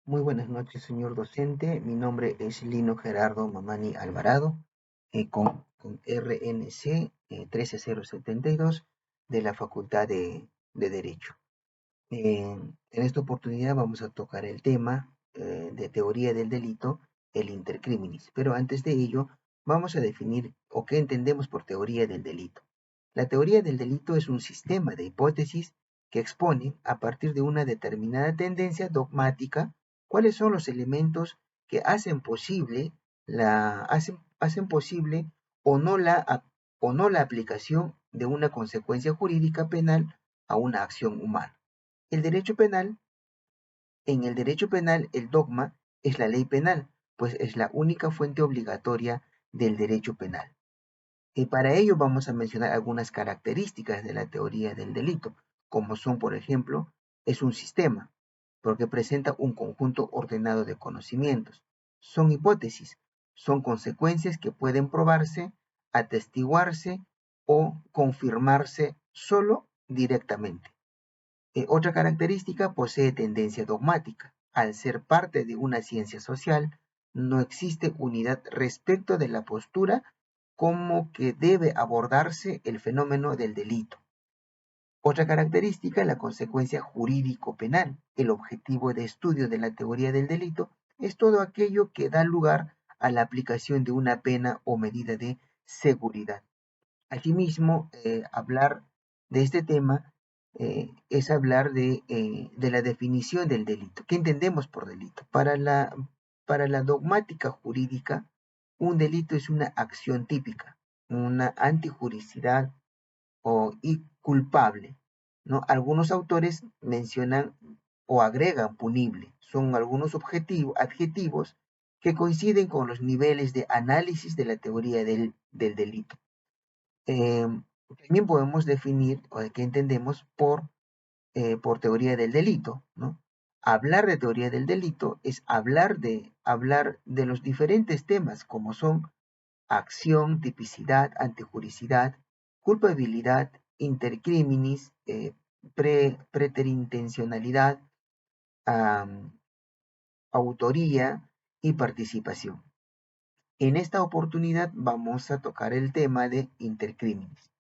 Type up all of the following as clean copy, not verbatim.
Muy buenas noches, señor docente. Mi nombre es Lino Gerardo Mamani Alvarado, con RNC 13072 de la Facultad de Derecho. En esta oportunidad vamos a tocar el tema de teoría del delito, el intercriminis. Pero antes de ello, vamos a definir o qué entendemos por teoría del delito. La teoría del delito es un sistema de hipótesis que expone, a partir de una determinada tendencia dogmática, cuáles son los elementos que hacen posible o no la aplicación de una consecuencia jurídica penal a una acción humana. El derecho penal, en el derecho penal, el dogma es la ley penal, pues es la única fuente obligatoria del derecho penal. Y para ello vamos a mencionar algunas características de la teoría del delito, como son, por ejemplo, es un sistema, porque presenta un conjunto ordenado de conocimientos. Son hipótesis, son consecuencias que pueden probarse, atestiguarse o confirmarse solo directamente. Otra característica, posee tendencia dogmática. Al ser parte de una ciencia social, no existe unidad respecto de la postura como que debe abordarse el fenómeno del delito. Otra característica, la consecuencia jurídico-penal. El objetivo de estudio de la teoría del delito es todo aquello que da lugar a la aplicación de una pena o medida de seguridad. Asimismo, hablar de este tema es hablar de la definición del delito. ¿Qué entendemos por delito? Para la dogmática jurídica, un delito es una acción típica, una antijuricidad y culpable, ¿no? Algunos autores mencionan o agregan punible. Son algunos adjetivos que coinciden con los niveles de análisis de la teoría del delito. Eh, También podemos definir o de qué entendemos por teoría del delito, ¿no? Hablar de teoría del delito es hablar de los diferentes temas como son acción, tipicidad, antijuricidad, culpabilidad, intercriminis, preterintencionalidad, autoría y participación. En esta oportunidad vamos a tocar el tema de intercriminis.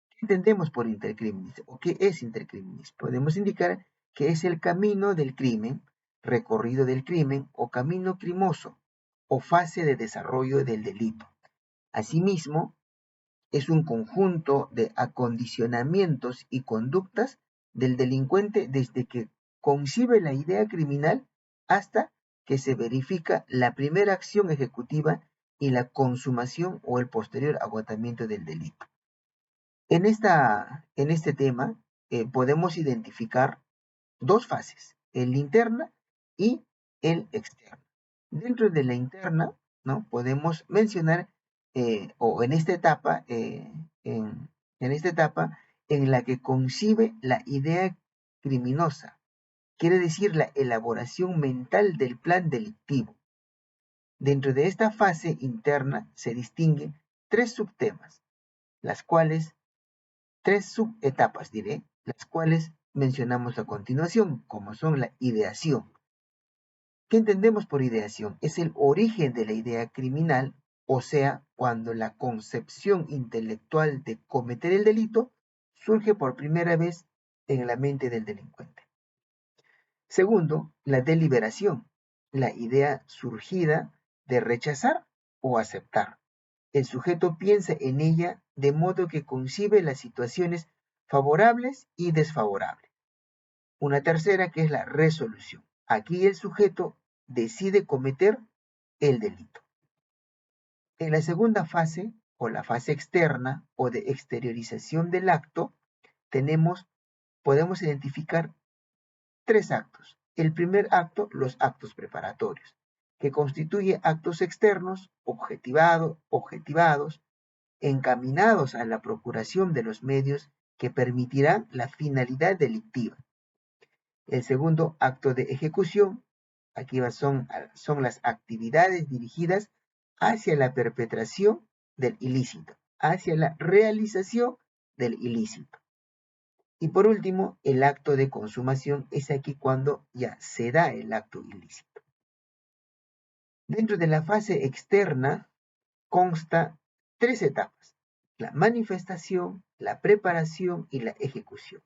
¿Qué entendemos por intercriminis o qué es intercriminis? Podemos indicar que es el camino del crimen, recorrido del crimen o camino crimoso o fase de desarrollo del delito. Asimismo, es un conjunto de acondicionamientos y conductas del delincuente desde que concibe la idea criminal hasta que se verifica la primera acción ejecutiva y la consumación o el posterior agotamiento del delito. En este tema podemos identificar dos fases, el interna y el externo. Dentro de la interna, ¿no? Podemos mencionar, o en esta etapa en la que concibe la idea criminosa, quiere decir la elaboración mental del plan delictivo. Dentro de esta fase interna se distinguen tres subtemas, las cuales tres subetapas, diré, las cuales mencionamos a continuación, como son la ideación. ¿Qué entendemos por ideación? Es el origen de la idea criminal, o sea, cuando la concepción intelectual de cometer el delito surge por primera vez en la mente del delincuente. Segundo, la deliberación, la idea surgida de rechazar o aceptar. El sujeto piensa en ella de modo que concibe las situaciones favorables y desfavorables. Una tercera que es la resolución. Aquí el sujeto decide cometer el delito. En la segunda fase, o la fase externa o de exteriorización del acto, podemos identificar tres actos. El primer acto, los actos preparatorios, que constituye actos externos objetivados, encaminados a la procuración de los medios que permitirán la finalidad delictiva. El segundo acto de ejecución, aquí son las actividades dirigidas hacia la perpetración del ilícito, hacia la realización del ilícito. Y por último, el acto de consumación es aquí cuando ya se da el acto ilícito. Dentro de la fase externa consta 3 etapas: la manifestación, la preparación y la ejecución.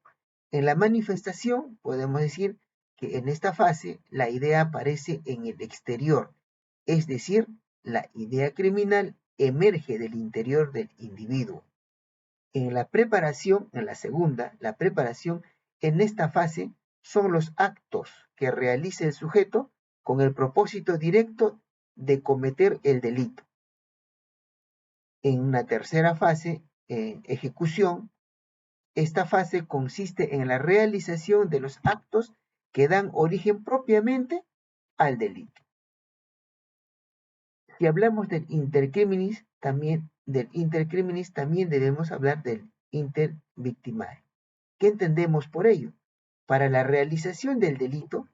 En la manifestación podemos decir que en esta fase la idea aparece en el exterior, es decir, la idea criminal emerge del interior del individuo. En la preparación, en la segunda, la preparación, en esta fase son los actos que realiza el sujeto con el propósito directo de cometer el delito. En una tercera fase, ejecución, esta fase consiste en la realización de los actos que dan origen propiamente al delito. Si hablamos del intercriminis, también debemos hablar del intervictimae. ¿Qué entendemos por ello? Para la realización del delito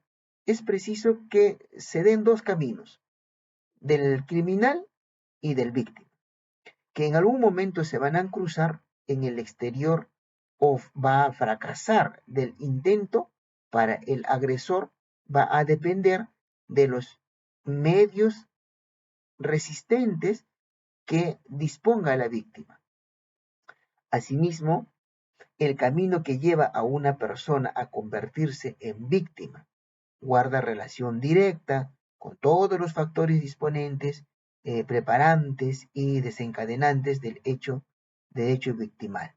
es preciso que se den 2 caminos, del criminal y del víctima, que en algún momento se van a cruzar en el exterior o va a fracasar del intento. Para el agresor va a depender de los medios resistentes que disponga la víctima. Asimismo, el camino que lleva a una persona a convertirse en víctima guarda relación directa con todos los factores disponentes, preparantes y desencadenantes del hecho victimal.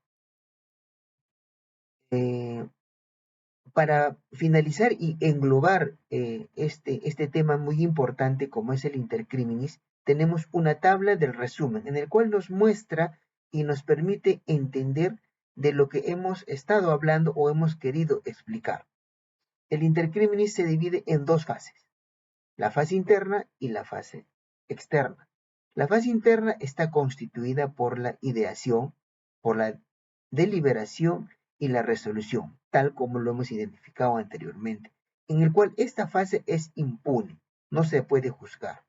Para finalizar y englobar este tema muy importante como es el intercriminis, tenemos una tabla del resumen en el cual nos muestra y nos permite entender de lo que hemos estado hablando o hemos querido explicar. El intercriminis se divide en 2 fases, la fase interna y la fase externa. La fase interna está constituida por la ideación, por la deliberación y la resolución, tal como lo hemos identificado anteriormente, en el cual esta fase es impune, no se puede juzgar.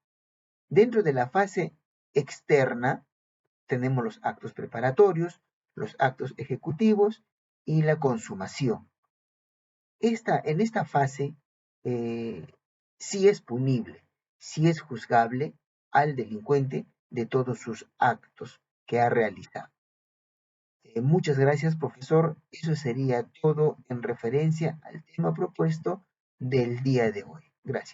Dentro de la fase externa tenemos los actos preparatorios, los actos ejecutivos y la consumación. En esta fase sí es punible, sí es juzgable al delincuente de todos sus actos que ha realizado. Muchas gracias, profesor. Eso sería todo en referencia al tema propuesto del día de hoy. Gracias.